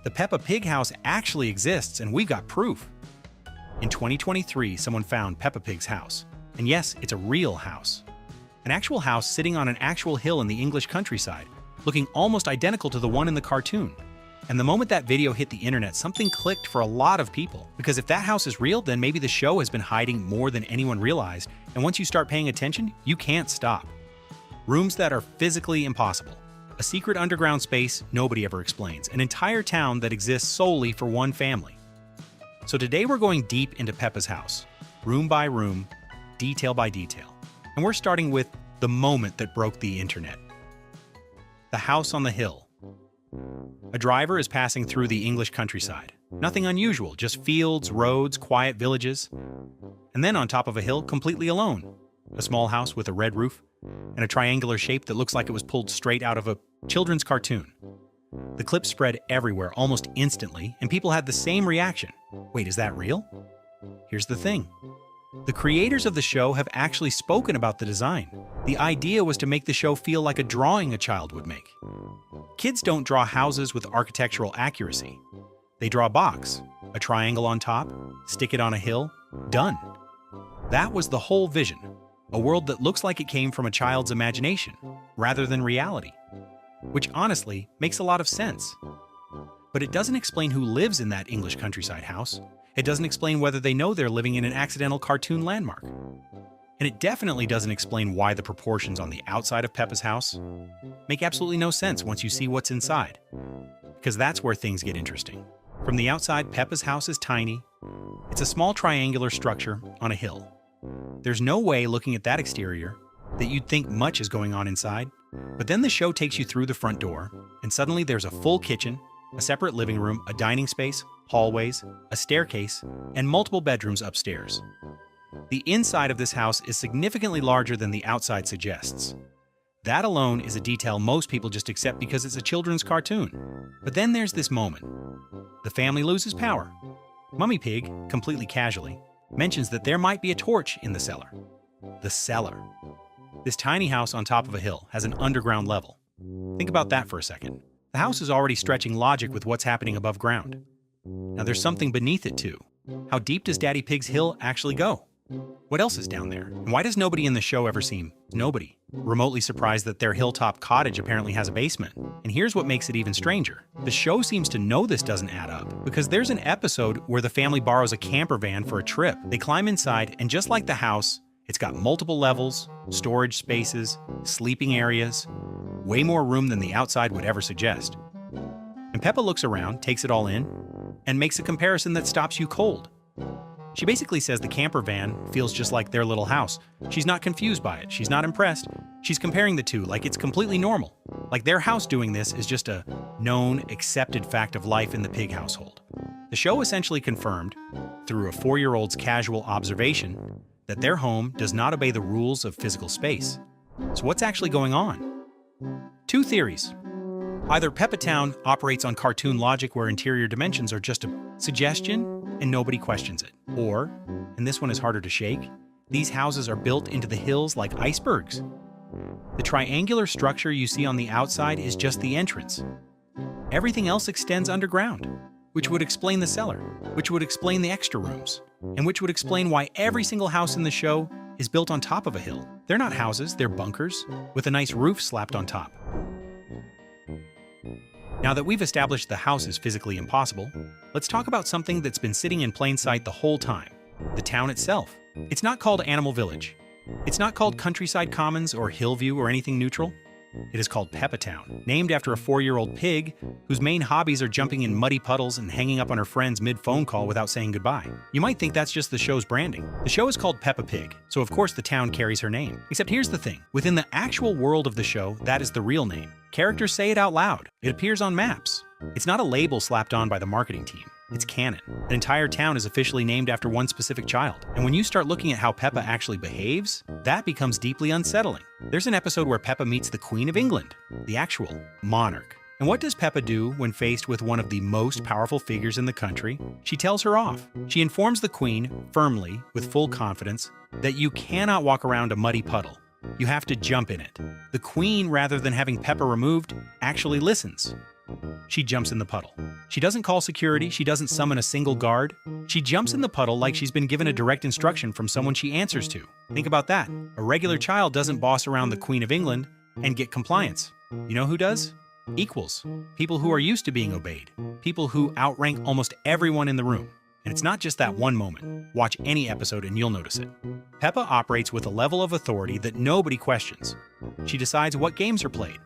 The Peppa Pig house actually exists, and we've got proof. In 2023, someone found Peppa Pig's house. And yes, it's a real house. An actual house sitting on an actual hill in the English countryside, looking almost identical to the one in the cartoon. And the moment that video hit the internet, something clicked for a lot of people. Because if that house is real, then maybe the show has been hiding more than anyone realized, and once you start paying attention, you can't stop. Rooms that are physically impossible. A secret underground space nobody ever explains. An entire town that exists solely for one family. So today we're going deep into Peppa's house, room by room, detail by detail. And we're starting with the moment that broke the internet. The house on the hill. A driver is passing through the English countryside. Nothing unusual, just fields, roads, quiet villages. And then on top of a hill, completely alone. A small house with a red roof and a triangular shape that looks like it was pulled straight out of a children's cartoon. The clip spread everywhere almost instantly, and people had the same reaction. Wait, is that real? Here's the thing. The creators of the show have actually spoken about the design. The idea was to make the show feel like a drawing a child would make. Kids don't draw houses with architectural accuracy. They draw a box, a triangle on top, stick it on a hill, done. That was the whole vision. A world that looks like it came from a child's imagination, rather than reality. Which honestly makes a lot of sense. But it doesn't explain who lives in that English countryside house. It doesn't explain whether they know they're living in an accidental cartoon landmark. And it definitely doesn't explain why the proportions on the outside of Peppa's house make absolutely no sense once you see what's inside. Because that's where things get interesting. From the outside, Peppa's house is tiny. It's a small triangular structure on a hill. There's no way looking at that exterior that you'd think much is going on inside. But then the show takes you through the front door, and suddenly there's a full kitchen, a separate living room, a dining space, hallways, a staircase, and multiple bedrooms upstairs. The inside of this house is significantly larger than the outside suggests. That alone is a detail most people just accept because it's a children's cartoon. But then there's this moment. The family loses power. Mummy Pig, completely casually, mentions that there might be a torch in the cellar. The cellar. This tiny house on top of a hill has an underground level. Think about that for a second. The house is already stretching logic with what's happening above ground. Now there's something beneath it too. How deep does Daddy Pig's hill actually go? What else is down there? And why does nobody in the show ever seem remotely surprised that their hilltop cottage apparently has a basement? And here's what makes it even stranger. The show seems to know this doesn't add up, because there's an episode where the family borrows a camper van for a trip. They climb inside, and just like the house, it's got multiple levels, storage spaces, sleeping areas, way more room than the outside would ever suggest. And Peppa looks around, takes it all in, and makes a comparison that stops you cold. She basically says the camper van feels just like their little house. She's not confused by it. She's not impressed. She's comparing the two like it's completely normal. Like their house doing this is just a known, accepted fact of life in the pig household. The show essentially confirmed, through a 4-year-old's casual observation, that their home does not obey the rules of physical space. So what's actually going on? Two theories. Either Peppa Town operates on cartoon logic where interior dimensions are just a suggestion and nobody questions it. Or, and this one is harder to shake, these houses are built into the hills like icebergs. The triangular structure you see on the outside is just the entrance. Everything else extends underground, which would explain the cellar, which would explain the extra rooms, and which would explain why every single house in the show is built on top of a hill. They're not houses, they're bunkers, with a nice roof slapped on top. Now that we've established the house is physically impossible, let's talk about something that's been sitting in plain sight the whole time: the town itself. It's not called Animal Village. It's not called Countryside Commons or Hillview or anything neutral. It is called Peppa Town, named after a 4-year-old pig whose main hobbies are jumping in muddy puddles and hanging up on her friends mid-phone call without saying goodbye. You might think that's just the show's branding. The show is called Peppa Pig, so of course the town carries her name. Except here's the thing. Within the actual world of the show, that is the real name. Characters say it out loud. It appears on maps. It's not a label slapped on by the marketing team. It's canon. An entire town is officially named after one specific child. And when you start looking at how Peppa actually behaves, that becomes deeply unsettling. There's an episode where Peppa meets the Queen of England, the actual monarch. And what does Peppa do when faced with one of the most powerful figures in the country? She tells her off. She informs the Queen, firmly, with full confidence, that you cannot walk around a muddy puddle. You have to jump in it. The Queen, rather than having Peppa removed, actually listens. She jumps in the puddle. She doesn't call security, she doesn't summon a single guard. She jumps in the puddle like she's been given a direct instruction from someone she answers to. Think about that. A regular child doesn't boss around the Queen of England and get compliance. You know who does? Equals. People who are used to being obeyed. People who outrank almost everyone in the room. And it's not just that one moment. Watch any episode and you'll notice it. Peppa operates with a level of authority that nobody questions. She decides what games are played.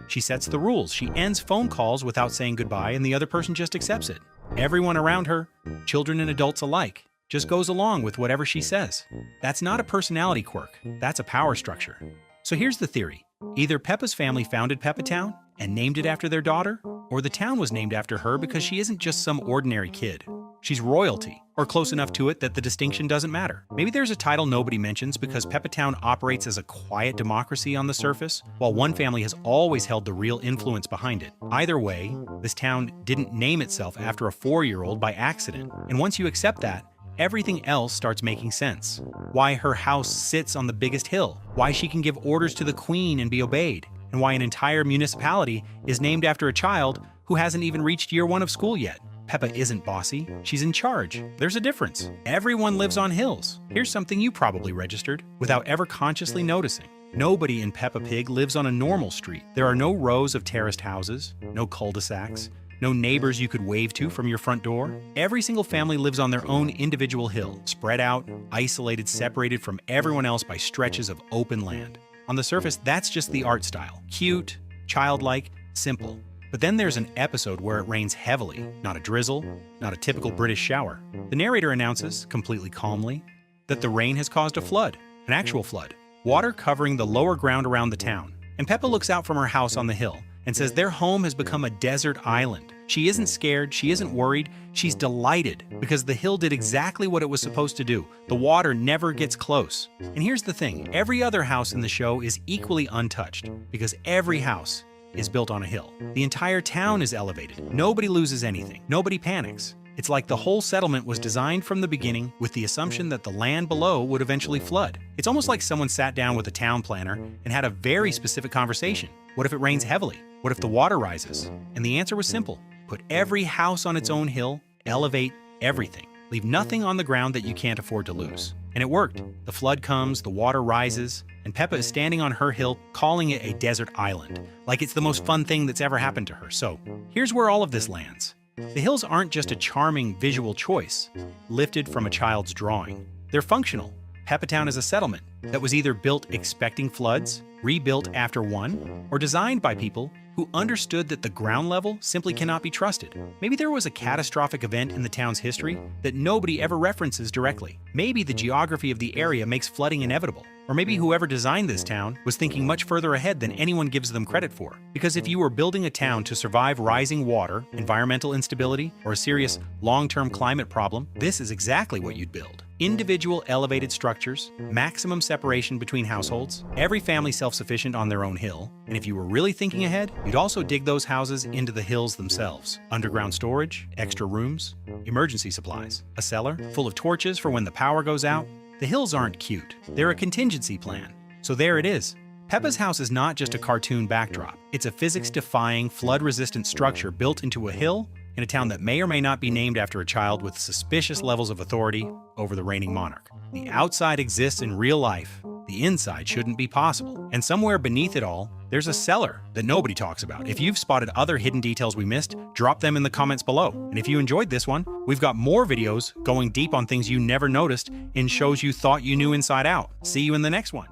She sets the rules. She ends phone calls without saying goodbye and the other person just accepts it. Everyone around her, children and adults alike, just goes along with whatever she says. That's not a personality quirk. That's a power structure. So here's the theory. Either Peppa's family founded Peppa Town and named it after their daughter, or the town was named after her because she isn't just some ordinary kid. She's royalty, or close enough to it that the distinction doesn't matter. Maybe there's a title nobody mentions because Peppa Town operates as a quiet democracy on the surface, while one family has always held the real influence behind it. Either way, this town didn't name itself after a 4-year-old by accident. And once you accept that, everything else starts making sense. Why her house sits on the biggest hill, why she can give orders to the queen and be obeyed, and why an entire municipality is named after a child who hasn't even reached year 1 of school yet. Peppa isn't bossy, she's in charge. There's a difference. Everyone lives on hills. Here's something you probably registered without ever consciously noticing. Nobody in Peppa Pig lives on a normal street. There are no rows of terraced houses, no cul-de-sacs, no neighbors you could wave to from your front door. Every single family lives on their own individual hill, spread out, isolated, separated from everyone else by stretches of open land. On the surface, that's just the art style. Cute, childlike, simple. But then there's an episode where it rains heavily, not a drizzle, not a typical British shower. The narrator announces, completely calmly, that the rain has caused a flood, an actual flood, water covering the lower ground around the town. And Peppa looks out from her house on the hill and says their home has become a desert island. She isn't scared, she isn't worried, she's delighted because the hill did exactly what it was supposed to do. The water never gets close. And here's the thing, every other house in the show is equally untouched because every house is built on a hill. The entire town is elevated. Nobody loses anything. Nobody panics. It's like the whole settlement was designed from the beginning with the assumption that the land below would eventually flood. It's almost like someone sat down with a town planner and had a very specific conversation. What if it rains heavily? What if the water rises? And the answer was simple. Put every house on its own hill, elevate everything. Leave nothing on the ground that you can't afford to lose. And it worked. The flood comes, the water rises, and Peppa is standing on her hill calling it a desert island, like it's the most fun thing that's ever happened to her. So, here's where all of this lands. The hills aren't just a charming visual choice, lifted from a child's drawing. They're functional. Peppa Town is a settlement that was either built expecting floods, rebuilt after one, or designed by people who understood that the ground level simply cannot be trusted. Maybe there was a catastrophic event in the town's history that nobody ever references directly. Maybe the geography of the area makes flooding inevitable. Or maybe whoever designed this town was thinking much further ahead than anyone gives them credit for. Because if you were building a town to survive rising water, environmental instability, or a serious long-term climate problem, this is exactly what you'd build. Individual elevated structures, maximum separation between households, every family self-sufficient on their own hill, and if you were really thinking ahead, you'd also dig those houses into the hills themselves. Underground storage, extra rooms, emergency supplies, a cellar full of torches for when the power goes out. The hills aren't cute, they're a contingency plan. So there it is. Peppa's house is not just a cartoon backdrop. It's a physics-defying, flood-resistant structure built into a hill in a town that may or may not be named after a child with suspicious levels of authority over the reigning monarch. The outside exists in real life. The inside shouldn't be possible. And somewhere beneath it all, there's a cellar that nobody talks about. If you've spotted other hidden details we missed, drop them in the comments below. And if you enjoyed this one, we've got more videos going deep on things you never noticed in shows you thought you knew inside out. See you in the next one.